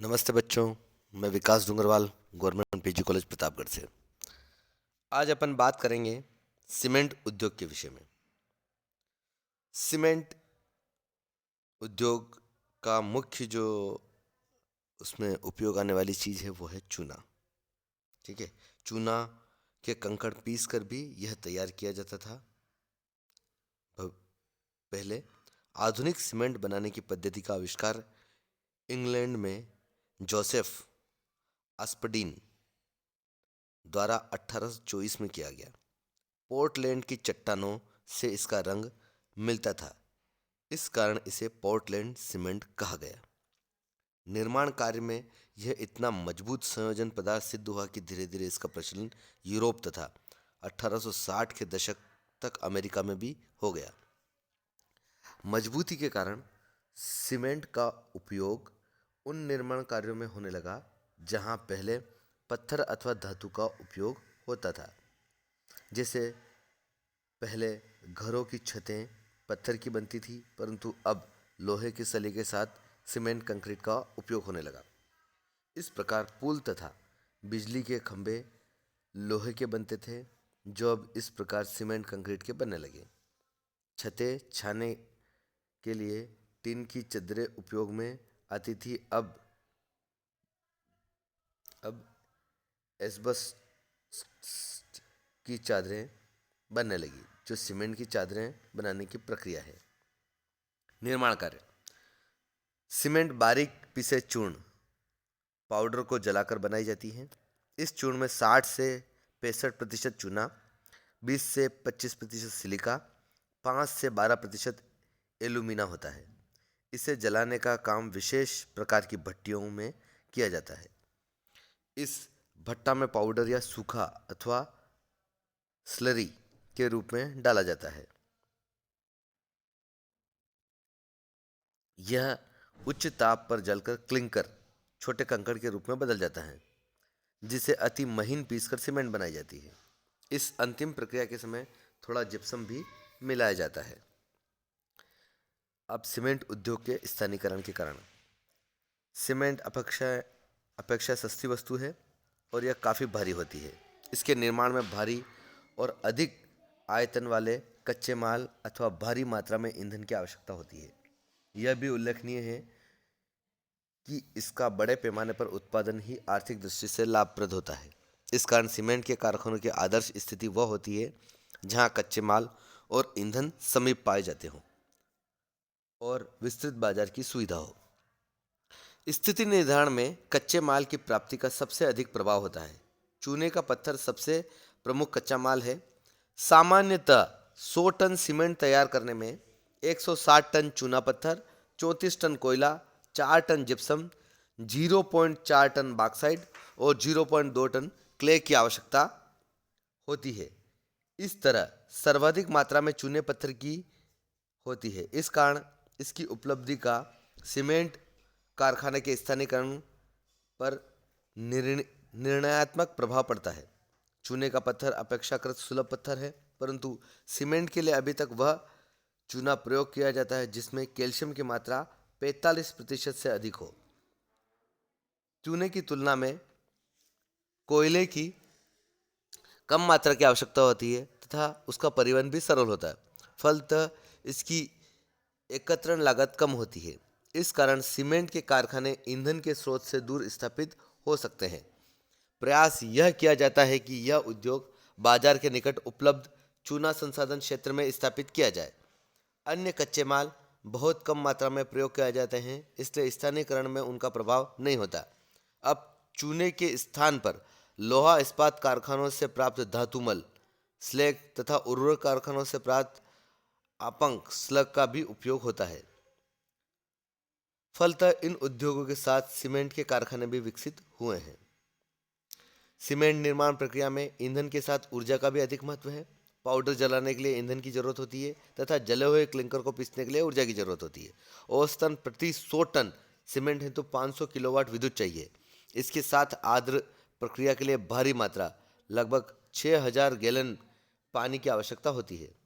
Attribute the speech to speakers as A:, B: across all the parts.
A: नमस्ते बच्चों। मैं Vikas Doongarwal, government PG college Pratapgarh से। आज अपन बात करेंगे सीमेंट उद्योग के विषय में। सीमेंट उद्योग का मुख्य जो उसमें उपयोग आने वाली चीज़ है वो है चूना। ठीक है। चूना के कंकड़ पीस कर भी यह तैयार किया जाता था भ- पहले। आधुनिक सीमेंट बनाने की पद्धति का आविष्कार इंग्लैंड में जोसेफ आस्पडीन द्वारा 1824 में किया गया। पोर्टलैंड की चट्टानों से इसका रंग मिलता था, इस कारण इसे पोर्टलैंड सीमेंट कहा गया। निर्माण कार्य में यह इतना मजबूत संयोजन पदार्थ सिद्ध हुआ कि धीरे धीरे इसका प्रचलन यूरोप तथा 1860 के दशक तक अमेरिका में भी हो गया। मजबूती के कारण सीमेंट का उपयोग उन निर्माण कार्यों में होने लगा जहां पहले पत्थर अथवा धातु का उपयोग होता था। जैसे पहले घरों की छतें पत्थर की बनती थी, परंतु अब लोहे के सली के साथ सीमेंट कंक्रीट का उपयोग होने लगा। इस प्रकार पुल तथा बिजली के खंभे लोहे के बनते थे, जो अब इस प्रकार सीमेंट कंक्रीट के बनने लगे। छतें छाने के लिए टीन की चद्दरें उपयोग में आती थी, अब एस्बेस्टस की चादरें बनने लगी, जो सीमेंट की चादरें बनाने की प्रक्रिया है। निर्माण कार्य। सीमेंट बारीक पिसे चूर्ण पाउडर को जलाकर बनाई जाती है। इस चूर्ण में 60 से 65% चूना, 20 से 25% सिलिका, 5 से 12% एल्यूमिना होता है। इसे जलाने का काम विशेष प्रकार की भट्टियों में किया जाता है। इस भट्टा में पाउडर या सूखा अथवा स्लरी के रूप में डाला जाता है। यह उच्च ताप पर जलकर क्लिंकर छोटे कंकड़ के रूप में बदल जाता है, जिसे अति महीन पीसकर सीमेंट बनाई जाती है। इस अंतिम प्रक्रिया के समय थोड़ा जिप्सम भी मिलाया जाता है। अब सीमेंट उद्योग के स्थानीयकरण के कारण। सीमेंट अपेक्षा अपेक्षा सस्ती वस्तु है और यह काफ़ी भारी होती है। इसके निर्माण में भारी और अधिक आयतन वाले कच्चे माल अथवा भारी मात्रा में ईंधन की आवश्यकता होती है। यह भी उल्लेखनीय है कि इसका बड़े पैमाने पर उत्पादन ही आर्थिक दृष्टि से लाभप्रद होता है। इस कारण सीमेंट के कारखानों की आदर्श स्थिति वह होती है जहां कच्चे माल और ईंधन समीप पाए जाते हों और विस्तृत बाजार की सुविधा हो। स्थिति निर्धारण में कच्चे माल की प्राप्ति का सबसे अधिक प्रभाव होता है। चूने का पत्थर सबसे प्रमुख कच्चा माल है। सामान्यतः 100 टन सीमेंट तैयार करने में 160 टन चूना पत्थर, 34 टन कोयला, 4 टन जिप्सम, 0.4 टन बॉक्साइट और 0.2 टन क्ले की आवश्यकता होती है। इस तरह सर्वाधिक मात्रा में चूने पत्थर की होती है। इस कारण इसकी उपलब्धि का सीमेंट कारखाने के स्थानीयकरण पर निर्णयात्मक प्रभाव पड़ता है। चूने का पत्थर अपेक्षाकृत सुलभ पत्थर है, परंतु सीमेंट के लिए अभी तक वह चूना प्रयोग किया जाता है जिसमें कैल्शियम की मात्रा 45% से अधिक हो। चूने की तुलना में कोयले की कम मात्रा की आवश्यकता होती है तथा उसका परिवहन भी सरल होता है। फलतः इसकी एकत्रण लागत कम होती है। इस कारण सीमेंट के कारखाने ईंधन के स्रोत से दूर स्थापित हो सकते हैं। प्रयास यह किया जाता है कि यह उद्योग बाजार के निकट उपलब्ध चूना संसाधन क्षेत्र में स्थापित किया जाए। अन्य कच्चे माल बहुत कम मात्रा में प्रयोग किए जाते हैं, इसलिए स्थानीयकरण में उनका प्रभाव नहीं होता। अब चूने के स्थान पर लोहा इस्पात कारखानों से प्राप्त धातुमल स्लैग तथा उर्वरक कारखानों से प्राप्त अपंग स्लग का भी उपयोग होता है। फलतः इन उद्योगों के साथ सीमेंट के कारखाने भी विकसित हुए हैं। सीमेंट निर्माण प्रक्रिया में ईंधन के साथ ऊर्जा का भी अधिक महत्व है। पाउडर जलाने के लिए ईंधन की जरूरत होती है तथा जले हुए क्लिंकर को पीसने के लिए ऊर्जा की जरूरत होती है। औसतन प्रति 100 टन सीमेंट हेतु 500 किलोवाट विद्युत चाहिए। इसके साथ आर्द्र प्रक्रिया के लिए भारी मात्रा लगभग 6000 गैलन पानी की आवश्यकता होती है।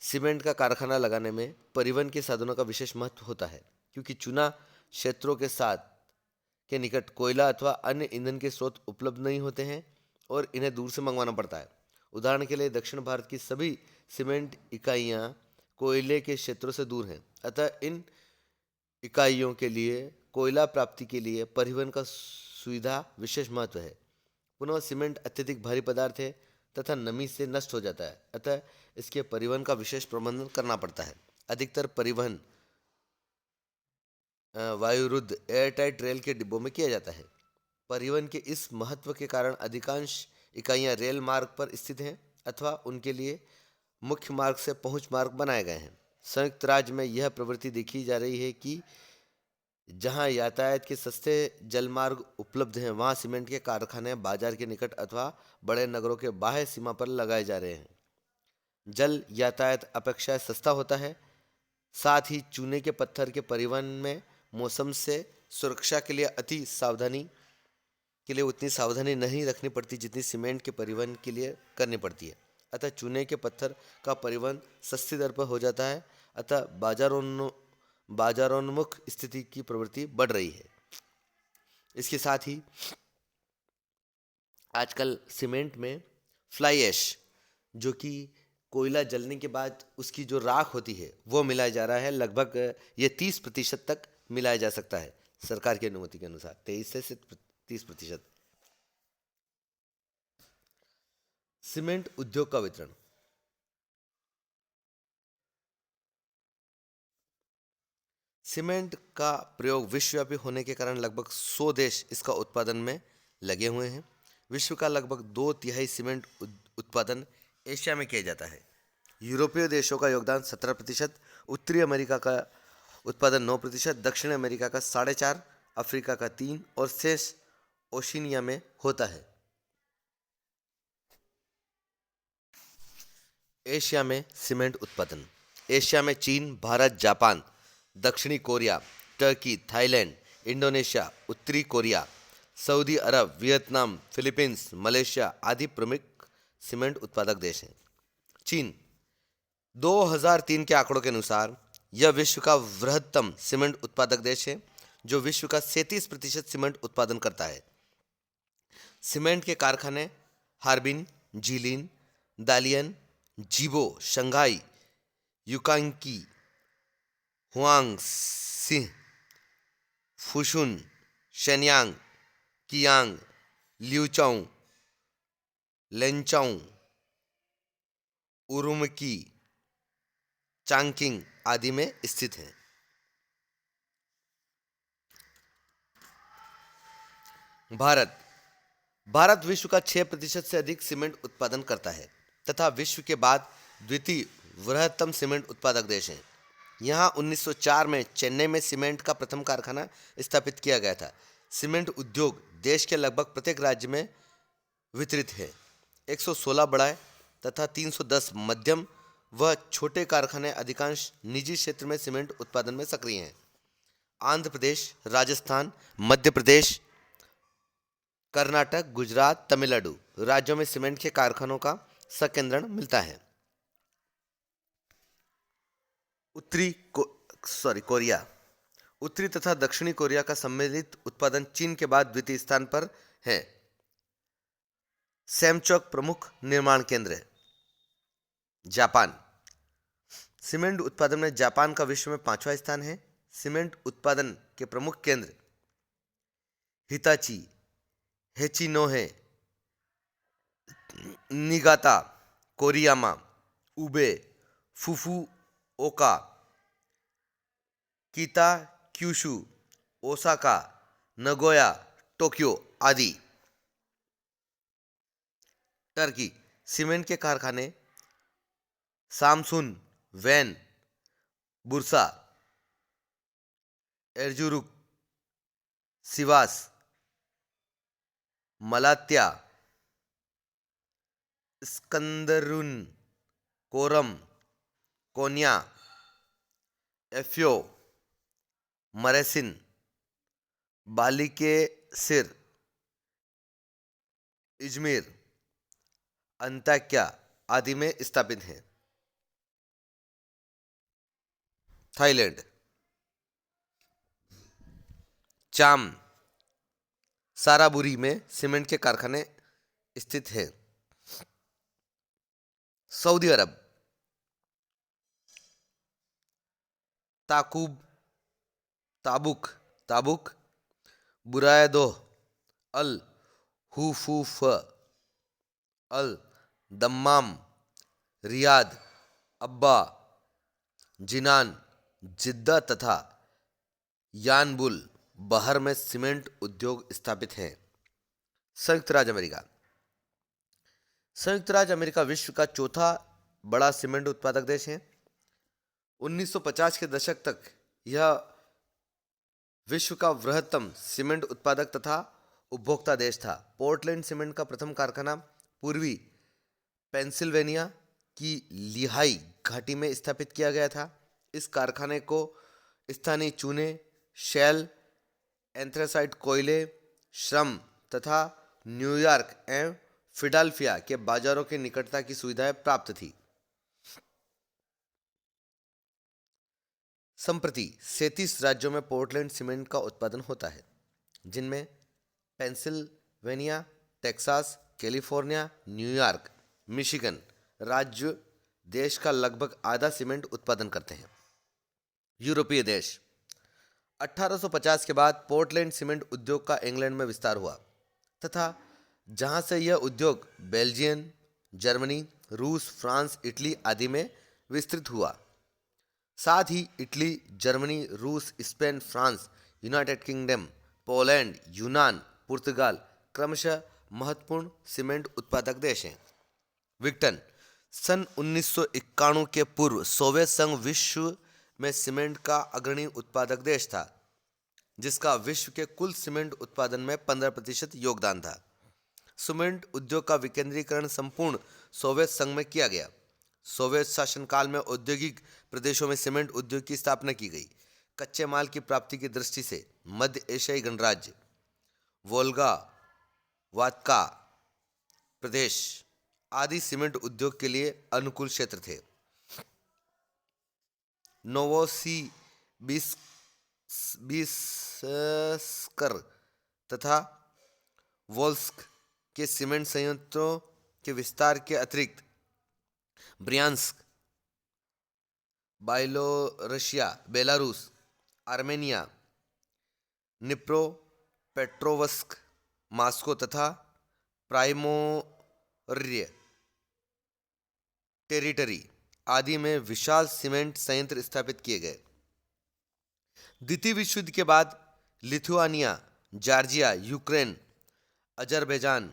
A: सीमेंट का कारखाना लगाने में परिवहन के साधनों का विशेष महत्व होता है, क्योंकि चूना क्षेत्रों के साथ के निकट कोयला अथवा अन्य ईंधन के स्रोत उपलब्ध नहीं होते हैं और इन्हें दूर से मंगवाना पड़ता है। उदाहरण के लिए दक्षिण भारत की सभी सीमेंट इकाइयां कोयले के क्षेत्रों से दूर हैं, अतः इन इकाइयों के लिए कोयला प्राप्ति के लिए परिवहन का सुविधा विशेष महत्व है। पुनः सीमेंट अत्यधिक भारी पदार्थ है तथा नमी से नष्ट हो जाता है, अतः इसके परिवहन का विशेष प्रबंधन करना पड़ता है। अधिकतर परिवहन वायुरुद्ध एयरटाइट रेल के डिब्बों में किया जाता है। परिवहन के इस महत्व के कारण अधिकांश इकाइयां रेल मार्ग पर स्थित हैं अथवा उनके लिए मुख्य मार्ग से पहुंच मार्ग बनाए गए हैं। संयुक्त राज्य में यह प्रवृत्ति देखी जा रही है कि जहां यातायात के सस्ते जलमार्ग उपलब्ध हैं, वहां सीमेंट के कारखाने बाजार के निकट अथवा बड़े नगरों के बाह्य सीमा पर लगाए जा रहे हैं। जल यातायात अपेक्षा सस्ता होता है, साथ ही चूने के पत्थर के परिवहन में मौसम से सुरक्षा के लिए उतनी सावधानी नहीं रखनी पड़ती जितनी सीमेंट के परिवहन के लिए करनी पड़ती है। अतः चूने के पत्थर का परिवहन सस्ती दर पर हो जाता है, अतः बाजारोन्मुख स्थिति की प्रवृत्ति बढ़ रही है। इसके साथ ही आजकल सीमेंट में फ्लाई ऐश, जो कि कोयला जलने के बाद उसकी जो राख होती है वो मिलाया जा रहा है। लगभग ये 30% तक मिलाया जा सकता है सरकार की अनुमति के अनुसार, 23 से 30%। सीमेंट उद्योग का वितरण। सीमेंट का प्रयोग विश्वव्यापी होने के कारण लगभग 100 देश इसका उत्पादन में लगे हुए हैं। विश्व का लगभग 2/3 सीमेंट उत्पादन एशिया में किया जाता है। यूरोपीय देशों का योगदान 17%, उत्तरी अमेरिका का उत्पादन 9%, दक्षिण अमेरिका का 4.5%, अफ्रीका का 3% और शेष ओशिनिया में होता है। एशिया में सीमेंट उत्पादन। एशिया में चीन, भारत, जापान, दक्षिणी कोरिया, टर्की, थाईलैंड, इंडोनेशिया, उत्तरी कोरिया, सऊदी अरब, वियतनाम, फिलीपींस, मलेशिया आदि प्रमुख सीमेंट उत्पादक देश हैं। चीन 2003 के आंकड़ों के अनुसार यह विश्व का वृहत्तम सीमेंट उत्पादक देश है, जो विश्व का 37% सीमेंट उत्पादन करता है। सीमेंट के कारखाने Harbin, Jilin, Dalian, Zibo, Shanghai, युकांकी, हुआंगसी, फुशुन, शेनयांग, कियांग, ल्यूचाओ, लेंचाओ, उरुमकी, चांगकिंग आदि में स्थित है। भारत विश्व का 6% से अधिक सीमेंट उत्पादन करता है तथा विश्व के बाद द्वितीय वृहत्तम सीमेंट उत्पादक देश है। यहाँ 1904 में चेन्नई में सीमेंट का प्रथम कारखाना स्थापित किया गया था। सीमेंट उद्योग देश के लगभग प्रत्येक राज्य में वितरित है। 116 बड़ा तथा 310 मध्यम व छोटे कारखाने अधिकांश निजी क्षेत्र में सीमेंट उत्पादन में सक्रिय हैं। आंध्र प्रदेश, राजस्थान, मध्य प्रदेश, कर्नाटक, गुजरात, तमिलनाडु राज्यों में सीमेंट के कारखानों का संकेंद्रण मिलता है। कोरिया। उत्तरी तथा दक्षिणी कोरिया का सम्मिलित उत्पादन चीन के बाद द्वितीय स्थान पर है। सेमचोक प्रमुख निर्माण केंद्र है। जापान। सीमेंट उत्पादन में जापान का विश्व में 5वां स्थान है। सीमेंट उत्पादन के प्रमुख केंद्र हिताची, हेचिनोहे, निगाता, कोरियामा, उबे, फुफुओका, कीता, क्यूशु, ओसाका, नगोया, टोक्यो आदि। टर्की। सीमेंट के कारखाने सामसुन, वैन, बुरसा, एर्जुरुक, सिवास, मलात्या, स्कंदरुन, कोरम, कोन्या, एफ्यो, मरेसिन, बालिकेसिर, इजमिर, अंताक्या आदि में स्थापित हैं। थाईलैंड। चाम साराबुरी में सीमेंट के कारखाने स्थित हैं। सऊदी अरब ताकुब ताबुक ताबुक बुरायदोह अल हुफूफ अल दम्माम रियाद अब्बा जिनान जिद्दा तथा यानबुल बहर में सीमेंट उद्योग स्थापित हैं। संयुक्त राज्य अमेरिका संयुक्त राज्य अमेरिका विश्व का चौथा बड़ा सीमेंट उत्पादक देश है। 1950 के दशक तक यह विश्व का वृहत्तम सीमेंट उत्पादक तथा उपभोक्ता देश था। पोर्टलैंड सीमेंट का प्रथम कारखाना पूर्वी पेंसिल्वेनिया की लिहाई घाटी में स्थापित किया गया था। इस कारखाने को स्थानीय चूने, शैल, एंथ्रासाइट कोयले, श्रम तथा न्यूयॉर्क एवं फिलाडेल्फिया के बाजारों की निकटता की सुविधाएं प्राप्त थी। संप्रति 37 राज्यों में पोर्टलैंड सीमेंट का उत्पादन होता है, जिनमें Pennsylvania, Texas, California, New York, Michigan राज्य देश का लगभग आधा सीमेंट उत्पादन करते हैं। यूरोपीय देश 1850 के बाद पोर्टलैंड सीमेंट उद्योग का इंग्लैंड में विस्तार हुआ तथा जहां से यह उद्योग बेल्जियम, जर्मनी, रूस, फ्रांस, इटली आदि में विस्तृत हुआ। साथ ही इटली, जर्मनी, रूस, Spain, France, United kingdom, Poland, यूनान, पुर्तगाल क्रमशः महत्वपूर्ण सीमेंट उत्पादक देश हैं। विक्टन सन 1991 के पूर्व सोवियत संघ विश्व में सीमेंट का अग्रणी उत्पादक देश था, जिसका विश्व के कुल सीमेंट उत्पादन में 15% योगदान था। सीमेंट उद्योग का विकेंद्रीकरण संपूर्ण सोवियत संघ में किया गया। सोवियत शासनकाल में औद्योगिक प्रदेशों में सीमेंट उद्योग की स्थापना की गई। कच्चे माल की प्राप्ति की दृष्टि से मध्य एशियाई गणराज्य, वोल्गा, वात्का प्रदेश आदि सीमेंट उद्योग के लिए अनुकूल क्षेत्र थे। नोवोसिबिर्स्क तथा वोल्स्क के सीमेंट संयंत्रों के विस्तार के अतिरिक्त ब्रियांस्क, बेलारूस, आर्मेनिया, निप्रोपेट्रोवस्क, मॉस्को तथा प्राइमोर्ये टेरिटरी आदि में विशाल सीमेंट संयंत्र स्थापित किए गए। द्वितीय विश्व युद्ध के बाद Lithuania, Georgia, Ukraine, Azerbaijan,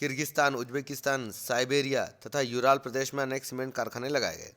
A: Kyrgyzstan, Uzbekistan, Siberia तथा यूराल प्रदेश में अनेक सीमेंट कारखाने लगाए गए।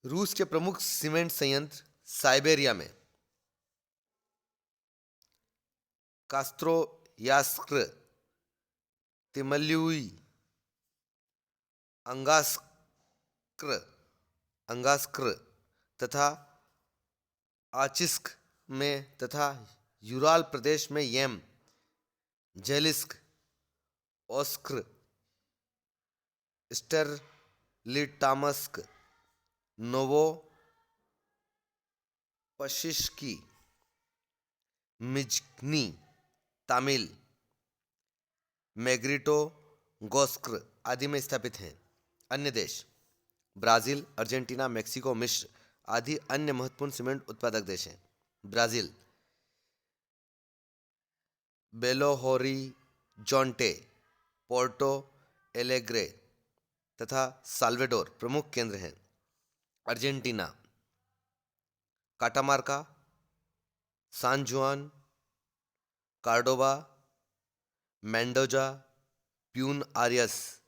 A: रूस के प्रमुख सीमेंट संयंत्र साइबेरिया में कास्त्रोयास्क, तिमल्युई, अंगास्क्र तथा आचिस्क में तथा यूराल प्रदेश में येम, जेलिस्क, ओस्क्र, स्टेरलिटामस्क, नोवोपशिश्की, मिज्नी, तामिल, मैग्निटोगोर्स्क आदि में स्थापित हैं। अन्य देश ब्राजील, अर्जेंटीना, मेक्सिको, मिस्र आदि अन्य महत्वपूर्ण सीमेंट उत्पादक देश हैं। ब्राजील बेलो होरिज़ोंटे, पोर्टो एलेग्रे तथा साल्वाडोर प्रमुख केंद्र हैं। अर्जेंटीना काटामार्का, सान जुआन, कार्डोबा, मेंडोजा, प्यून आरियस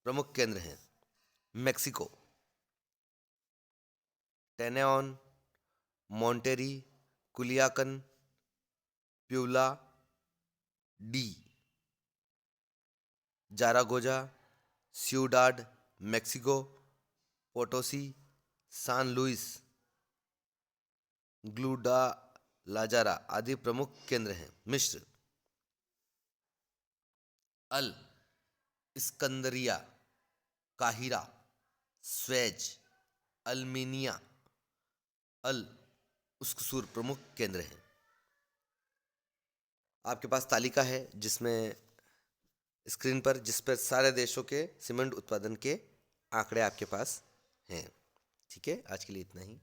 A: प्रमुख केंद्र हैं। मेक्सिको टेनेऑन, Monterrey, Culiacan, Puebla de Zaragoza, Ciudad Mexico, Potosi, San Luis, Guadalajara आदि प्रमुख केंद्र हैं। मिस्र अल इस्कंदरिया, काहिरा, स्वेज, अल्मीनिया, अल उसकसूर प्रमुख केंद्र हैं। आपके पास तालिका है जिसमें स्क्रीन पर, जिस पर सारे देशों के सीमेंट उत्पादन के आंकड़े आपके पास हैं। ठीक है, आज के लिए इतना ही।